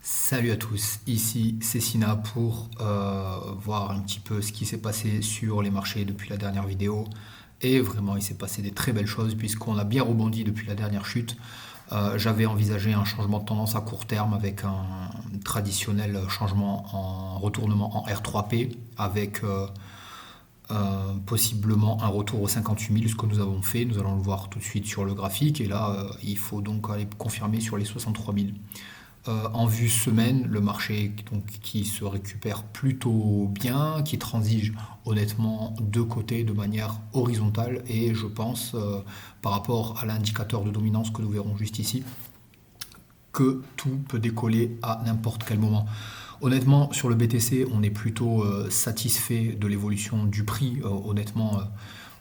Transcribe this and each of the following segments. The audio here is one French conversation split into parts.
Salut à tous, ici c'est Sina pour voir un petit peu ce qui s'est passé sur les marchés depuis la dernière vidéo. Et vraiment, il s'est passé des très belles choses puisqu'on a bien rebondi depuis la dernière chute. J'avais envisagé un changement de tendance à court terme avec un traditionnel changement en retournement en R3P avec possiblement un retour aux 58 000, ce que nous avons fait. Nous allons le voir tout de suite sur le graphique. Et là, il faut donc aller confirmer sur les 63 000. En vue semaine, le marché donc, qui se récupère plutôt bien, qui transige honnêtement de côté de manière horizontale et je pense par rapport à l'indicateur de dominance que nous verrons juste ici, que tout peut décoller à n'importe quel moment. Honnêtement, sur le BTC, on est plutôt satisfait de l'évolution du prix. Honnêtement,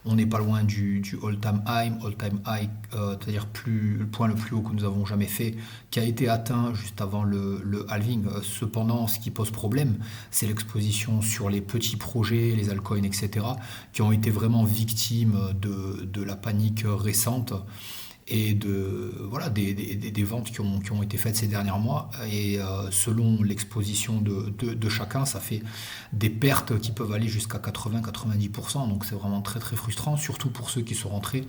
on n'est pas loin du all-time high, c'est-à-dire le point le plus haut que nous avons jamais fait, qui a été atteint juste avant le halving. Cependant, ce qui pose problème, c'est l'exposition sur les petits projets, les altcoins, etc., qui ont été vraiment victimes de la panique récente et voilà, des ventes qui ont été faites ces derniers mois. Et selon l'exposition de chacun, ça fait des pertes qui peuvent aller jusqu'à 80-90%. Donc c'est vraiment très très frustrant, surtout pour ceux qui sont rentrés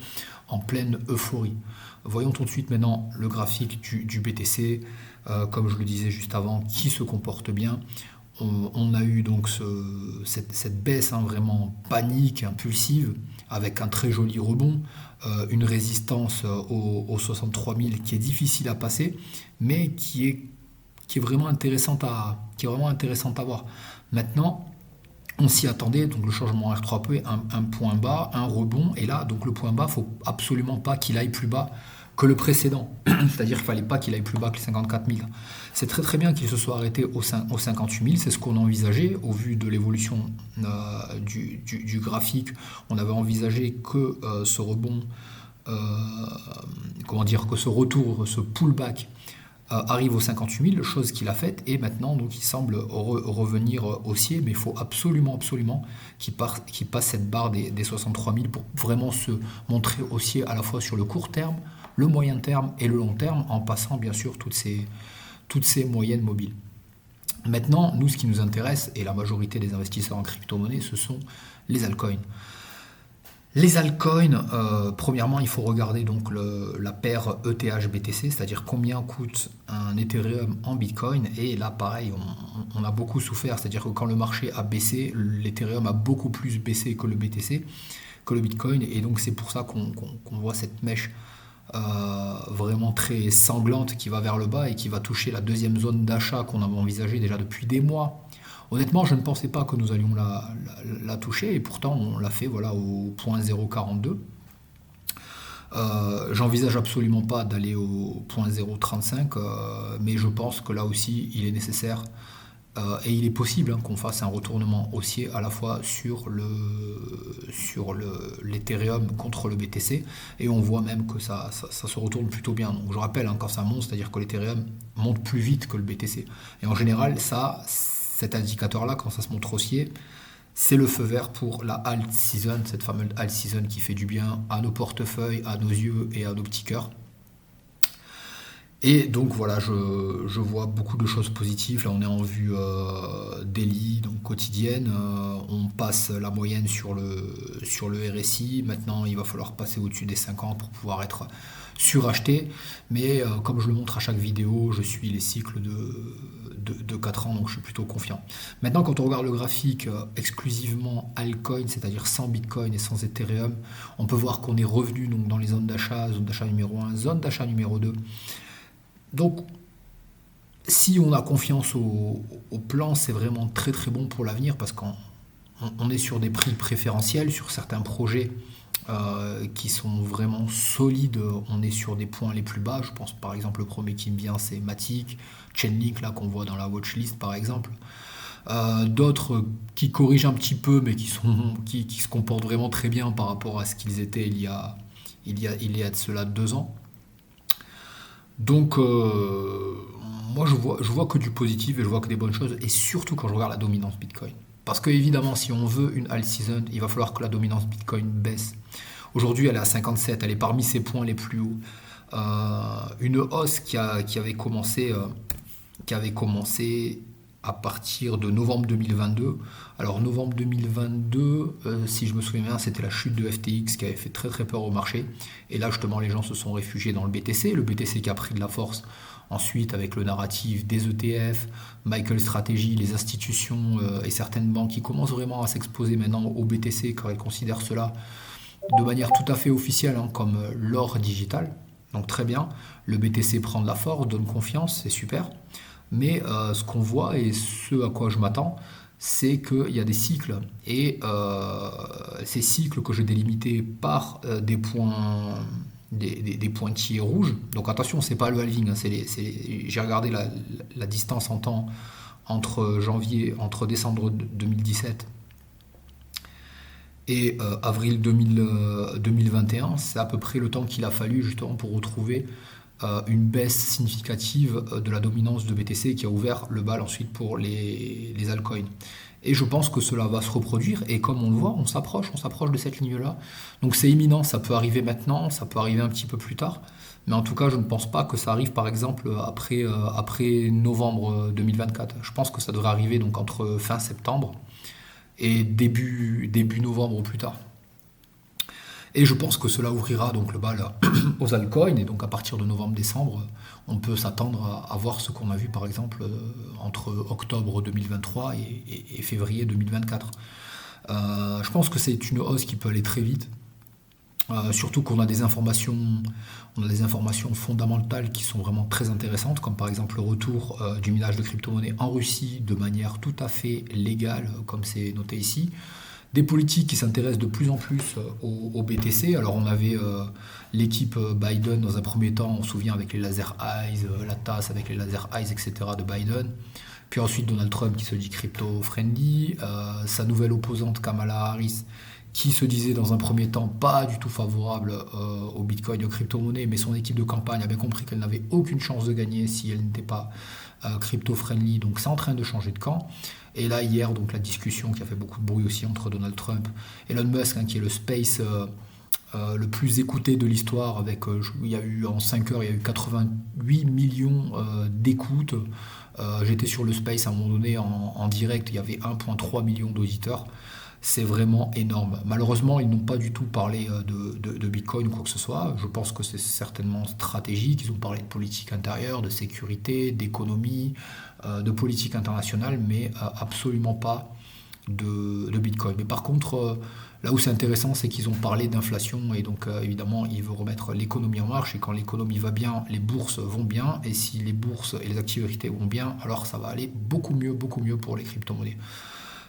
en pleine euphorie. Voyons tout de suite maintenant le graphique du BTC, comme je le disais juste avant, qui se comporte bien. On a eu donc cette baisse vraiment panique, impulsive, avec un très joli rebond, une résistance aux 63 000 qui est difficile à passer, mais qui est vraiment intéressante à voir. Maintenant, on s'y attendait, donc le changement R3P, un point bas, un rebond, et là, donc le point bas, il ne faut absolument pas qu'il aille plus bas que le précédent. C'est-à-dire qu'il ne fallait pas qu'il aille plus bas que les 54 000. C'est très très bien qu'il se soit arrêté aux 58 000, c'est ce qu'on envisageait au vu de l'évolution du graphique. On avait envisagé que ce rebond, que ce retour, ce pullback arrive aux 58 000, chose qu'il a faite, et maintenant donc il semble revenir haussier, mais il faut absolument qu'il passe cette barre des 63 000 pour vraiment se montrer haussier à la fois sur le court terme, le moyen terme et le long terme, en passant bien sûr toutes ces moyennes mobiles. Maintenant, nous, ce qui nous intéresse, et la majorité des investisseurs en crypto-monnaie, ce sont les altcoins. Les altcoins, premièrement, il faut regarder donc la paire ETH-BTC, c'est-à-dire combien coûte un Ethereum en Bitcoin. Et là, pareil, on a beaucoup souffert, c'est-à-dire que quand le marché a baissé, l'Ethereum a beaucoup plus baissé que le BTC, que le Bitcoin. Et donc, c'est pour ça qu'on voit cette mèche vraiment très sanglante qui va vers le bas et qui va toucher la deuxième zone d'achat qu'on avait envisagée déjà depuis des mois. Honnêtement, je ne pensais pas que nous allions la toucher et pourtant on l'a fait voilà, au point 0,42. J'envisage absolument pas d'aller au point 0,35, mais je pense que là aussi il est nécessaire et il est possible qu'on fasse un retournement haussier à la fois sur l'Ethereum contre le BTC et on voit même que ça se retourne plutôt bien. Donc je rappelle quand ça monte, c'est-à-dire que l'Ethereum monte plus vite que le BTC. Et en général, cet indicateur-là, quand ça se montre haussier, c'est le feu vert pour la alt season, cette fameuse alt season qui fait du bien à nos portefeuilles, à nos yeux et à nos petits cœurs. Et donc voilà, je vois beaucoup de choses positives. Là, on est en vue daily, donc quotidienne. On passe la moyenne sur le RSI. Maintenant, il va falloir passer au-dessus des 50 pour pouvoir être suracheté. Mais comme je le montre à chaque vidéo, je suis les cycles de 4 ans, donc je suis plutôt confiant. Maintenant, quand on regarde le graphique exclusivement altcoin, c'est-à-dire sans Bitcoin et sans Ethereum, on peut voir qu'on est revenu donc, dans les zones d'achat numéro 1, zone d'achat numéro 2. Donc, si on a confiance au plan, c'est vraiment très très bon pour l'avenir parce qu'on est sur des prix préférentiels, sur certains projets qui sont vraiment solides. On est sur des points les plus bas. Je pense par exemple le premier qui me vient, c'est Matic, Chainlink là qu'on voit dans la watchlist par exemple. D'autres qui corrigent un petit peu, mais qui se comportent vraiment très bien par rapport à ce qu'ils étaient il y a de cela 2 ans. Donc, moi, je vois que du positif et je vois que des bonnes choses, et surtout quand je regarde la dominance Bitcoin. Parce que, évidemment, si on veut une alt season, il va falloir que la dominance Bitcoin baisse. Aujourd'hui, elle est à 57, elle est parmi ses points les plus hauts. Une hausse qui avait commencé qui avait commencé à partir de novembre 2022. Alors novembre 2022, si je me souviens bien, c'était la chute de FTX qui avait fait très très peur au marché. Et là justement les gens se sont réfugiés dans le BTC. Le BTC qui a pris de la force ensuite avec le narratif des ETF, MicroStrategy, les institutions et certaines banques qui commencent vraiment à s'exposer maintenant au BTC car elles considèrent cela de manière tout à fait officielle comme l'or digital. Donc très bien, le BTC prend de la force, donne confiance, c'est super. Mais ce qu'on voit et ce à quoi je m'attends, c'est qu'il y a des cycles. Et ces cycles que j'ai délimités par des pointillés rouges. Donc attention, c'est pas le halving. J'ai regardé la distance en temps entre décembre 2017 et avril 2021. C'est à peu près le temps qu'il a fallu justement pour retrouver une baisse significative de la dominance de BTC qui a ouvert le bal ensuite pour les altcoins. Et je pense que cela va se reproduire et comme on le voit, on s'approche de cette ligne-là. Donc c'est imminent, ça peut arriver maintenant, ça peut arriver un petit peu plus tard. Mais en tout cas, je ne pense pas que ça arrive par exemple après novembre 2024. Je pense que ça devrait arriver donc entre fin septembre et début novembre ou plus tard. Et je pense que cela ouvrira donc le bal aux altcoins. Et donc à partir de novembre-décembre, on peut s'attendre à voir ce qu'on a vu par exemple entre octobre 2023 et février 2024. Je pense que c'est une hausse qui peut aller très vite. Surtout qu'on a des informations fondamentales qui sont vraiment très intéressantes, comme par exemple le retour du minage de crypto-monnaies en Russie de manière tout à fait légale, comme c'est noté ici. Des politiques qui s'intéressent de plus en plus au BTC. Alors on avait l'équipe Biden dans un premier temps, on se souvient avec les laser eyes, la tasse avec les laser eyes, etc. de Biden. Puis ensuite Donald Trump qui se dit crypto-friendly, sa nouvelle opposante Kamala Harris qui se disait dans un premier temps pas du tout favorable au Bitcoin et aux crypto-monnaies, mais son équipe de campagne a bien compris qu'elle n'avait aucune chance de gagner si elle n'était pas crypto-friendly, donc c'est en train de changer de camp. Et là hier, donc la discussion qui a fait beaucoup de bruit aussi entre Donald Trump et Elon Musk, qui est le space le plus écouté de l'histoire, avec il y a eu en 5 heures, il y a eu 88 millions d'écoutes. J'étais sur le space à un moment donné en direct, il y avait 1,3 million d'auditeurs. C'est vraiment énorme. Malheureusement, ils n'ont pas du tout parlé de Bitcoin ou quoi que ce soit. Je pense que c'est certainement stratégique. Ils ont parlé de politique intérieure, de sécurité, d'économie, de politique internationale, mais absolument pas de Bitcoin. Mais par contre, là où c'est intéressant, c'est qu'ils ont parlé d'inflation et donc évidemment, ils veulent remettre l'économie en marche. Et quand l'économie va bien, les bourses vont bien. Et si les bourses et les activités vont bien, alors ça va aller beaucoup mieux pour les crypto-monnaies.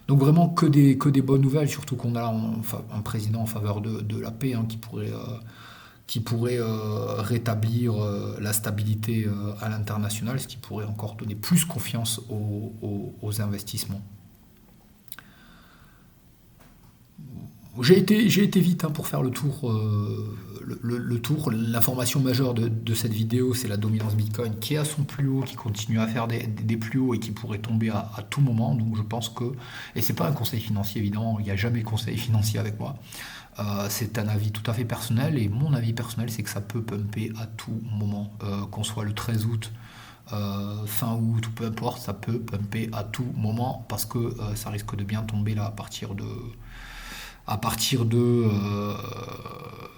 Donc vraiment que des bonnes nouvelles, surtout qu'on a là un président en faveur de la paix qui pourrait rétablir la stabilité à l'international, ce qui pourrait encore donner plus confiance aux investissements. J'ai été vite pour faire le tour. Le tour. L'information majeure de cette vidéo, c'est la dominance Bitcoin qui est à son plus haut, qui continue à faire des plus hauts et qui pourrait tomber à tout moment. Donc je pense que, et c'est pas un conseil financier évidemment, il n'y a jamais de conseil financier avec moi. C'est un avis tout à fait personnel et mon avis personnel, c'est que ça peut pumper à tout moment, qu'on soit le 13 août. Fin août ou peu importe, ça peut pumper à tout moment parce que ça risque de bien tomber là à partir de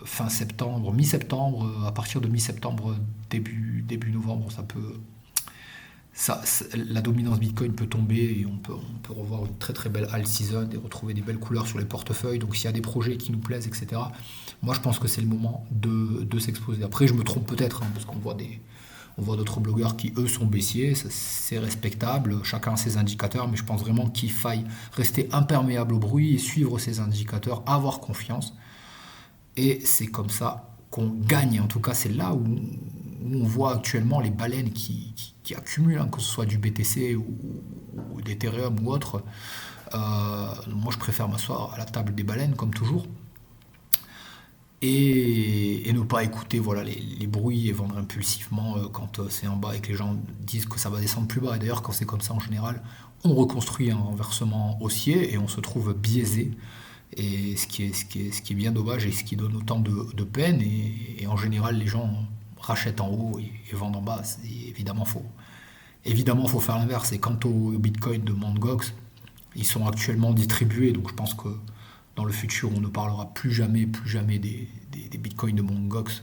fin septembre, mi-septembre, à partir de mi-septembre, début novembre, la dominance Bitcoin peut tomber et on peut revoir une très très belle alt season et retrouver des belles couleurs sur les portefeuilles. Donc s'il y a des projets qui nous plaisent, etc., moi je pense que c'est le moment de s'exposer. Après je me trompe peut-être, parce qu'on voit d'autres blogueurs qui, eux, sont baissiers, c'est respectable, chacun a ses indicateurs, mais je pense vraiment qu'il faille rester imperméable au bruit et suivre ses indicateurs, avoir confiance. Et c'est comme ça qu'on gagne. En tout cas, c'est là où on voit actuellement les baleines qui accumulent, que ce soit du BTC ou d'Ethereum ou autre. Moi, je préfère m'asseoir à la table des baleines, comme toujours. Et ne pas écouter les bruits et vendre impulsivement quand c'est en bas et que les gens disent que ça va descendre plus bas. Et d'ailleurs, quand c'est comme ça en général, on reconstruit un renversement haussier et on se trouve biaisé. Et ce qui est bien dommage et ce qui donne autant de peine. Et en général, les gens rachètent en haut et vendent en bas. C'est évidemment faux. Évidemment, il faut faire l'inverse. Et quant aux bitcoins de Mt. Gox, ils sont actuellement distribués, donc je pense que dans le futur, on ne parlera plus jamais des bitcoins de Mt. Gox.